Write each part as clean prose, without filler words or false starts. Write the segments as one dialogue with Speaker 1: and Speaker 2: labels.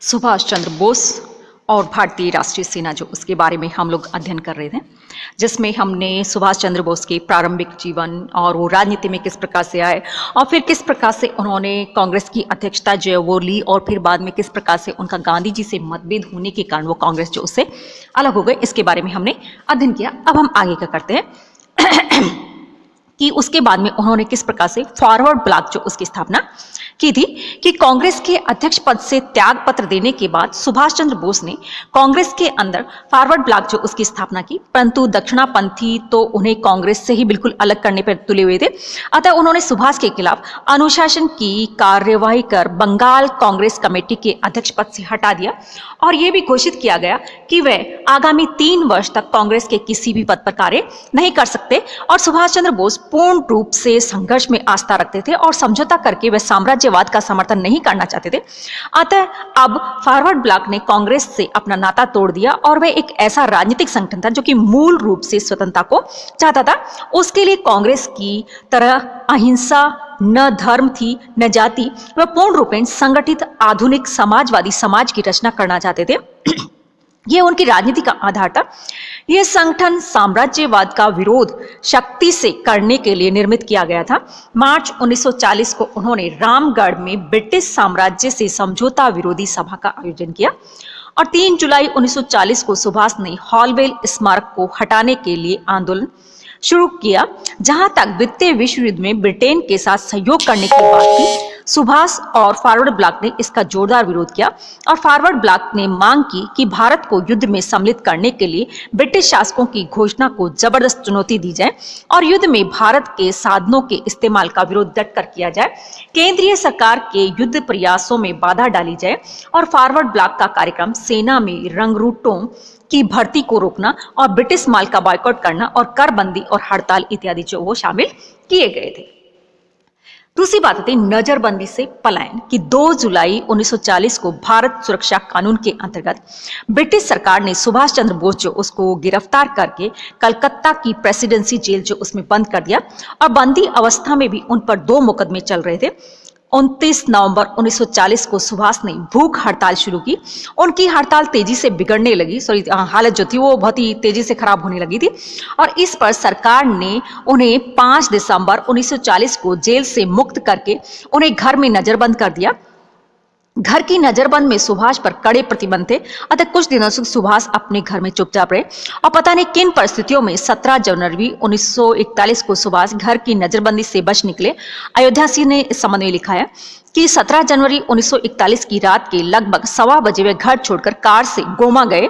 Speaker 1: सुभाष चंद्र बोस और भारतीय राष्ट्रीय सेना जो उसके बारे में हम लोग अध्ययन कर रहे थे, जिसमें हमने सुभाष चंद्र बोस के प्रारंभिक जीवन और वो राजनीति में किस प्रकार से आए और फिर किस प्रकार से उन्होंने कांग्रेस की अध्यक्षता जो है वो ली और फिर बाद में किस प्रकार से उनका गांधी जी से मतभेद होने के कारण वो कांग्रेस जो उससे अलग हो गए, इसके बारे में हमने अध्ययन किया। अब हम आगे क्या करते हैं कि उसके बाद में उन्होंने किस प्रकार से फॉरवर्ड ब्लॉक जो उसकी स्थापना की थी कि कांग्रेस के अध्यक्ष पद से त्याग पत्र देने के बाद सुभाष चंद्र बोस ने कांग्रेस के अंदर फॉरवर्ड ब्लॉक जो उसकी स्थापना की, परंतु दक्षिणापंथी तो उन्हें कांग्रेस से ही बिल्कुल अलग करने पर तुले हुए थे। अतः उन्होंने सुभाष के खिलाफ अनुशासन की कार्यवाही कर बंगाल कांग्रेस कमेटी के अध्यक्ष पद से हटा दिया और यह भी घोषित किया गया कि वह आगामी 3 वर्ष तक कांग्रेस के किसी भी पद पर कार्य नहीं कर सकते। और सुभाष चंद्र बोस पूर्ण रूप से संघर्ष में आस्था रखते थे और समझौता करके वह साम्राज्यवाद का समर्थन नहीं करना चाहते थे। अतः अब फॉरवर्ड ब्लॉक ने कांग्रेस से अपना नाता तोड़ दिया और वह एक ऐसा राजनीतिक संगठन था जो कि मूल रूप से स्वतंत्रता को चाहता था। उसके लिए कांग्रेस की तरह अहिंसा न धर्म थी न जाति, वह पूर्ण रूपेण संगठित आधुनिक समाजवादी समाज की रचना करना चाहते थे। यह उनकी राजनीति का आधार था। यह संगठन साम्राज्यवाद का विरोध शक्ति से करने के लिए निर्मित किया गया था। मार्च 1940 को उन्होंने रामगढ़ में ब्रिटिश साम्राज्य से समझौता विरोधी सभा का आयोजन किया और 3 जुलाई 1940 को सुभाष ने हॉलवेल स्मारक को हटाने के लिए आंदोलन शुरू किया। जहां तक द्वितीय विश्व युद्ध में ब्रिटेन के साथ सहयोग करने की बात थी, सुभाष और फॉरवर्ड ब्लॉक ने इसका जोरदार विरोध किया और फॉरवर्ड ब्लॉक ने मांग की कि भारत को युद्ध में सम्मिलित करने के लिए ब्रिटिश शासकों की घोषणा को जबरदस्त चुनौती दी जाए और युद्ध में भारत के साधनों के इस्तेमाल का विरोध डटकर किया जाए। केंद्रीय सरकार के युद्ध प्रयासों में बाधा डाली जाए और फॉरवर्ड ब्लॉक का कार्यक्रम सेना में रंगरूटों की भर्ती को रोकना और ब्रिटिश माल का बॉयकॉट करना और करबंदी और हड़ताल इत्यादि जो वो शामिल किए गए थे। दूसरी बात थी नजरबंदी से पलायन कि 2 जुलाई 1940 को भारत सुरक्षा कानून के अंतर्गत ब्रिटिश सरकार ने सुभाष चंद्र बोस जो उसको गिरफ्तार करके कलकत्ता की प्रेसिडेंसी जेल जो उसमें बंद कर दिया और बंदी अवस्था में भी उन पर 2 मुकदमे चल रहे थे। 29 नवंबर 1940 को सुभाष ने भूख हड़ताल शुरू की। उनकी हड़ताल तेजी से बिगड़ने लगी, हालत जो थी वो बहुत ही तेजी से खराब होने लगी थी और इस पर सरकार ने उन्हें 5 दिसंबर 1940 को जेल से मुक्त करके उन्हें घर में नजरबंद कर दिया। घर की नजरबंद में सुभाष पर कड़े प्रतिबंध थे। अतः कुछ दिनों से सुभाष अपने घर में चुपचाप रहे और पता नहीं किन परिस्थितियों में 17 जनवरी 1941 को सुभाष घर की नजरबंदी से बच निकले। अयोध्या सिंह ने इस संबंध में लिखा है कि 17 जनवरी 1941 की रात के लगभग 1:15 बजे वे घर छोड़कर कार से गोमा गए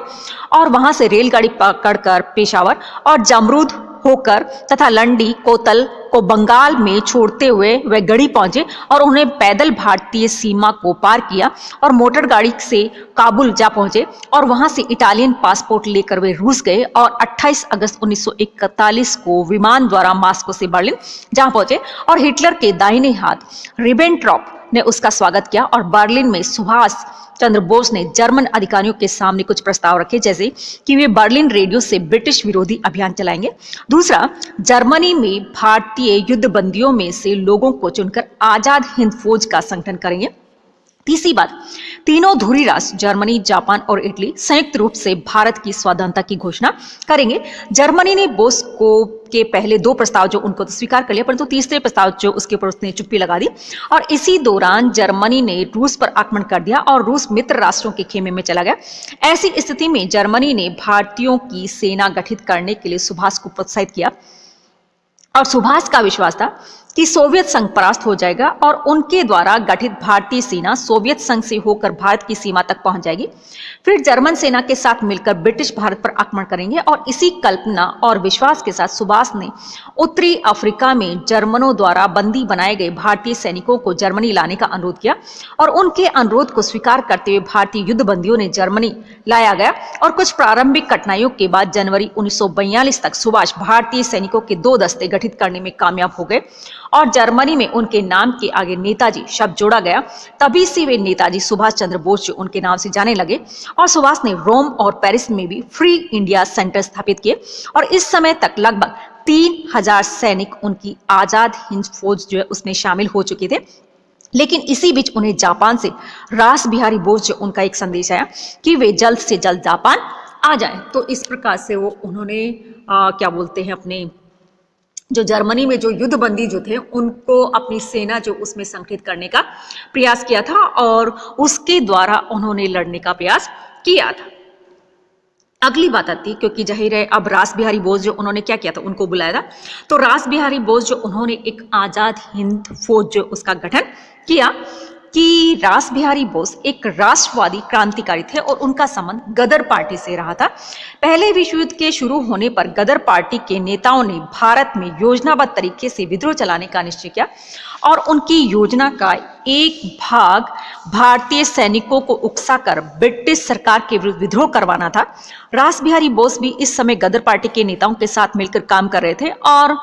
Speaker 1: और वहां से रेलगाड़ी पकड़कर पेशावर और जमरूद होकर तथा लंडी कोतल को बंगाल में छोड़ते हुए वे गढ़ी पहुंचे और उन्हें पैदल भारतीय सीमा को पार किया और मोटर गाड़ी से काबुल जा पहुंचे और वहां से इटालियन पासपोर्ट लेकर वे रूस गए और 28 अगस्त 1941 को विमान द्वारा मास्को से बर्लिन जहां पहुंचे और हिटलर के दाहिने हाथ रिबेनट्रॉप ने उसका स्वागत किया और बर्लिन में सुभाष चंद्र बोस ने जर्मन अधिकारियों के सामने कुछ प्रस्ताव रखे, जैसे कि वे बर्लिन रेडियो से ब्रिटिश विरोधी अभियान चलाएंगे। दूसरा, जर्मनी में भारतीय युद्धबंदियों में से लोगों को चुनकर आजाद हिंद फौज का संगठन करेंगे। तीसरी बात, तीनों धुरी राष्ट्र जर्मनी, जापान और इटली संयुक्त रूप से भारत की स्वाधीनता की घोषणा करेंगे। जर्मनी ने बोस को के पहले 2 प्रस्ताव जो उनको तो स्वीकार कर लिया, परंतु तीसरे प्रस्ताव जो उसके ऊपर उसने चुप्पी लगा दी और इसी दौरान जर्मनी ने रूस पर आक्रमण कर दिया और रूस मित्र राष्ट्रों के खेमे में चला गया। ऐसी स्थिति में जर्मनी ने भारतीयों की सेना गठित करने के लिए सुभाष को प्रोत्साहित किया और सुभाष का विश्वास था कि सोवियत संघ परास्त हो जाएगा और उनके द्वारा गठित भारतीय सेना सोवियत संघ से होकर भारत की सीमा तक पहुंच जाएगी। फिर जर्मन सेना के साथ मिलकर ब्रिटिश भारत पर आक्रमण करेंगे और इसी कल्पना और विश्वास के साथ सुभाष ने उत्तरी अफ्रीका में जर्मनों द्वारा बंदी बनाए गए भारतीय सैनिकों को जर्मनी लाने का अनुरोध किया और उनके अनुरोध को स्वीकार करते हुए भारतीय युद्धबंदियों ने जर्मनी लाया गया और कुछ प्रारंभिक कठिनाइयों के बाद जनवरी 1942 तक सुभाष भारतीय सैनिकों के 2 दस्ते गठित करने में कामयाब हो गए और जर्मनी में उनके नाम के आगे नेताजी शब्द जोड़ा गया। तभी से वे नेताजी सुभाष चंद्र बोस जो उनके नाम से जाने लगे और सुभाष ने रोम और पेरिस में भी फ्री इंडिया सेंटर स्थापित किए और इस समय तक लगभग 3000 सैनिक उनकी आजाद हिंद फौज जो है उसमें शामिल हो चुके थे। लेकिन इसी बीच उन्हें जापान से रास बिहारी बोस जो उनका एक संदेश आया कि वे जल्द से जल्द जापान आ जाए। तो इस प्रकार से वो उन्होंने क्या बोलते हैं, अपने जो जर्मनी में जो युद्धबंदी जो थे उनको अपनी सेना जो उसमें संगठित करने का प्रयास किया था और उसके द्वारा उन्होंने लड़ने का प्रयास किया था। अगली बात आती है, क्योंकि जाहिर है अब रास बिहारी बोस जो उन्होंने क्या किया था, उनको बुलाया था। तो रास बिहारी बोस जो उन्होंने एक आजाद हिंद फौज जो उसका गठन किया कि रास बिहारी बोस एक राष्ट्रवादी क्रांतिकारी थे और उनका संबंध गदर पार्टी से रहा था। पहले विश्व युद्ध के शुरू होने पर गदर पार्टी के नेताओं ने भारत में योजनाबद्ध तरीके से विद्रोह चलाने का निश्चय किया और उनकी योजना का एक भाग भारतीय सैनिकों को उकसाकर ब्रिटिश सरकार के विरुद्ध विद्रोह करवाना था। रास बिहारी बोस भी इस समय गदर पार्टी के नेताओं के साथ मिलकर काम कर रहे थे और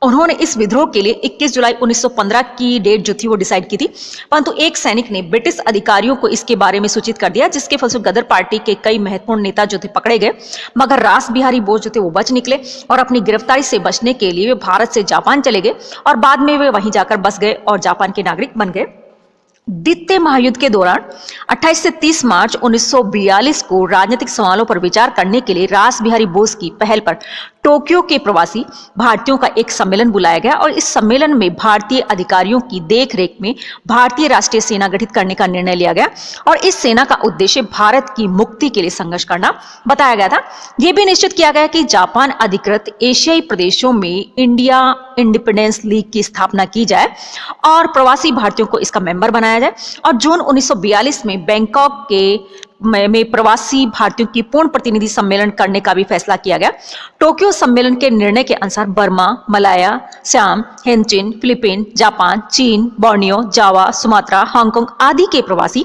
Speaker 1: उन्होंने इस विद्रोह के लिए 21 जुलाई 1915 की डेट जो थी वो डिसाइड की थी, परंतु एक सैनिक ने ब्रिटिश अधिकारियों को इसके बारे में सूचित कर दिया, जिसके फलस्वरूप गदर पार्टी के कई महत्वपूर्ण नेता जो थे पकड़े गए। मगर रास बिहारी बोस जो थे वो बच निकले और अपनी गिरफ्तारी से बचने के लिए वे भारत से जापान चले गए और बाद में वे वहीं जाकर बस गए और जापान के नागरिक बन गए। द्वितीय महायुद्ध के दौरान 28 से 30 मार्च 1942 को राजनीतिक सवालों पर विचार करने के लिए रास बिहारी बोस की पहल पर टोक्यो के प्रवासी भारतीयों का एक सम्मेलन बुलाया गया और इस सम्मेलन में भारतीय अधिकारियों की देखरेख में भारतीय राष्ट्रीय सेना गठित करने का निर्णय लिया गया और इस सेना का उद्देश्य भारत की मुक्ति के लिए संघर्ष करना बताया गया था। यह भी निश्चित किया गया कि जापान अधिकृत एशियाई प्रदेशों में इंडिया इंडिपेंडेंस लीग की स्थापना की जाए और प्रवासी भारतीयों को इसका मेंबर बनाया जाए और जून 1942 में बैंकॉक में प्रवासी भारतीयों की पूर्ण प्रतिनिधि सम्मेलन करने का भी फैसला किया गया। टोक्यो सम्मेलन के निर्णय के अनुसार बर्मा, मलाया, श्याम, हिंदचिन, फिलीपीन, जापान, चीन, बोर्नियो, जावा, सुमात्रा, हांगकांग आदि के प्रवासी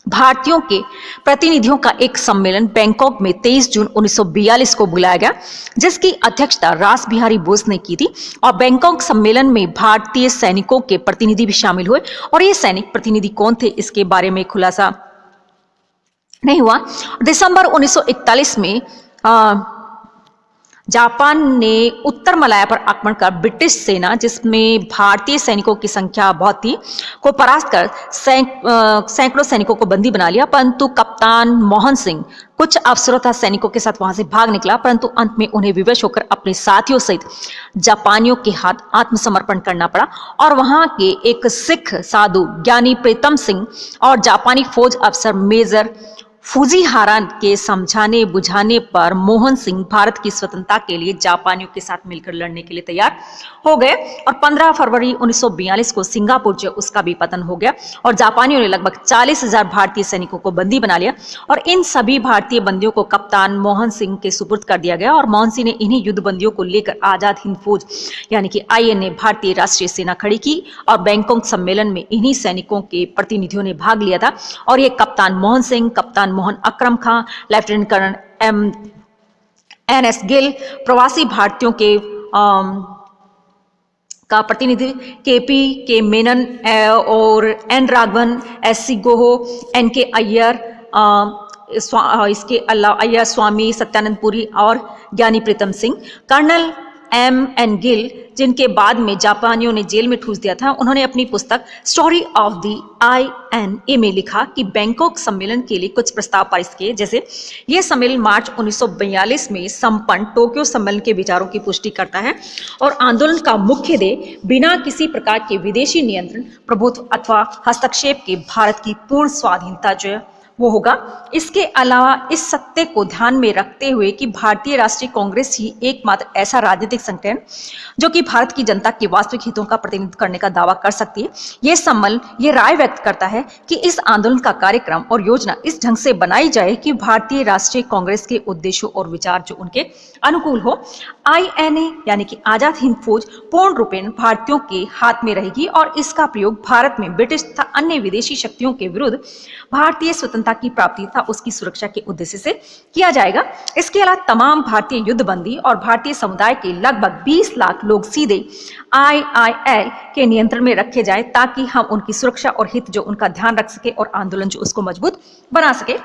Speaker 1: भारतीयों के प्रतिनिधियों का एक सम्मेलन बैंकॉक में 23 जून 1942 को बुलाया गया, जिसकी अध्यक्षता रास बिहारी बोस ने की थी और बैंकॉक सम्मेलन में भारतीय सैनिकों के प्रतिनिधि भी शामिल हुए और ये सैनिक प्रतिनिधि कौन थे इसके बारे में खुलासा नहीं हुआ। दिसंबर 1941 में जापान ने उत्तर मलाया पर आक्रमण कर ब्रिटिश सेना, जिसमें भारतीय सैनिकों की संख्या बहुत थी, को परास्त कर सैकड़ों सैनिकों को बंदी बना लिया, परंतु कप्तान मोहन सिंह कुछ अफसरों तथा सैनिकों के साथ वहां से भाग निकला, परंतु अंत में उन्हें विवश होकर अपने साथियों सहित जापानियों के हाथ आत्मसमर्पण करना पड़ा और वहां के एक सिख साधु ज्ञानी प्रीतम सिंह और जापानी फौज अफसर मेजर फुजीहारा के समझाने बुझाने पर मोहन सिंह भारत की स्वतंत्रता के लिए जापानियों के साथ मिलकर लड़ने के लिए तैयार हो गए और 15 फरवरी 1942 को सिंगापुर जो उसका भी पतन हो गया और जापानियों ने लगभग 40,000 भारतीय सैनिकों को बंदी बना लिया और इन सभी भारतीय बंदियों को कप्तान मोहन सिंह के सुपुर्द कर दिया गया और मोहन सिंह ने इन्हीं युद्ध बंदियों को लेकर आजाद हिंद फौज यानी कि INA भारतीय राष्ट्रीय सेना खड़ी की और बैंकॉक सम्मेलन में इन्हीं सैनिकों के प्रतिनिधियों ने भाग लिया था और ये कप्तान मोहन सिंह, कप्तान मोहन अकरम खां, लेफ्टिनेंट कर्नल NS गिल, प्रवासी भारतीयों के का प्रतिनिधि KP के मेनन और N राघवन, SC गोहो, NK अय्यर, इसके अलावा अय्यर स्वामी, सत्यानंद पुरी और ज्ञानी प्रीतम सिंह, कर्नल MN गिल, जिनके बाद में जापानियों ने जेल में ठूस दिया था, उन्होंने अपनी पुस्तक स्टोरी ऑफ द INA में लिखा कि बैंकॉक सम्मेलन के लिए कुछ प्रस्ताव पारित किए, जैसे यह सम्मेलन मार्च 1942 में संपन्न टोक्यो सम्मेलन के विचारों की पुष्टि करता है और आंदोलन का मुख्य ध्येय बिना किसी प्रकार के विदेशी नियंत्रण, प्रभुत्व अथवा हस्तक्षेप के भारत की पूर्ण स्वाधीनता जो है वो होगा। इसके अलावा इस सत्य को ध्यान में रखते हुए कि भारतीय राष्ट्रीय कांग्रेस ही एकमात्र ऐसा राजनीतिक संगठन जो कि भारत की जनता के वास्तविक हितों का प्रतिनिधित्व करने का दावा कर सकती है, यह सम्मेलन ये राय व्यक्त करता है कि इस आंदोलन का कार्यक्रम और योजना इस ढंग से बनाई जाए कि भारतीय राष्ट्रीय कांग्रेस के उद्देश्यों और विचार जो उनके अनुकूल हो। INA यानी कि आजाद हिंद फौज पूर्ण रूपेण भारतीयों के हाथ में रहेगी और इसका प्रयोग भारत में ब्रिटिश तथा अन्य विदेशी शक्तियों के विरुद्ध भारतीय स्वतंत्रता की प्राप्ति तथा उसकी सुरक्षा के उद्देश्य से किया जाएगा। इसके अलावा तमाम भारतीय युद्धबंदी और भारतीय समुदाय के लगभग 20 लाख लोग सीधे IIL के नियंत्रण में रखे जाएं ताकि हम उनकी सुरक्षा और हित जो उनका ध्यान रख सके और आंदोलन जो उसको मजबूत बना सके।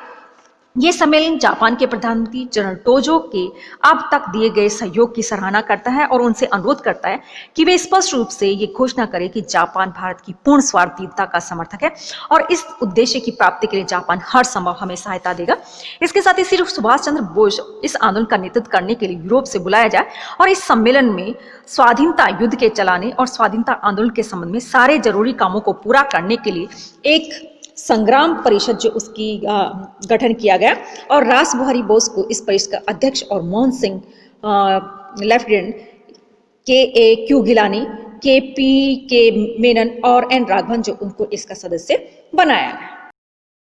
Speaker 1: ये सम्मेलन जापान के प्रधानमंत्री जनरल टोजो के अब तक दिए गए सहयोग की सराहना करता है और उनसे अनुरोध करता है कि वे स्पष्ट रूप से ये घोषणा करें कि जापान भारत की पूर्ण स्वार्थीनता का समर्थक है और इस उद्देश्य की प्राप्ति के लिए जापान हर संभव हमें सहायता देगा। इसके साथ ही सिर्फ सुभाष चंद्र बोस इस आंदोलन का नेतृत्व करने के लिए यूरोप से बुलाया जाए और इस सम्मेलन में स्वाधीनता युद्ध के चलाने और स्वाधीनता आंदोलन के संबंध में सारे जरूरी कामों को पूरा करने के लिए एक संग्राम परिषद जो उसकी गठन किया गया और रास बिहारी बोस को इस परिषद का अध्यक्ष और मोहन सिंह लेफ्टिनेंट के गिलानी, के मेनन और एन राघवन जो उनको इसका सदस्य बनाया गया।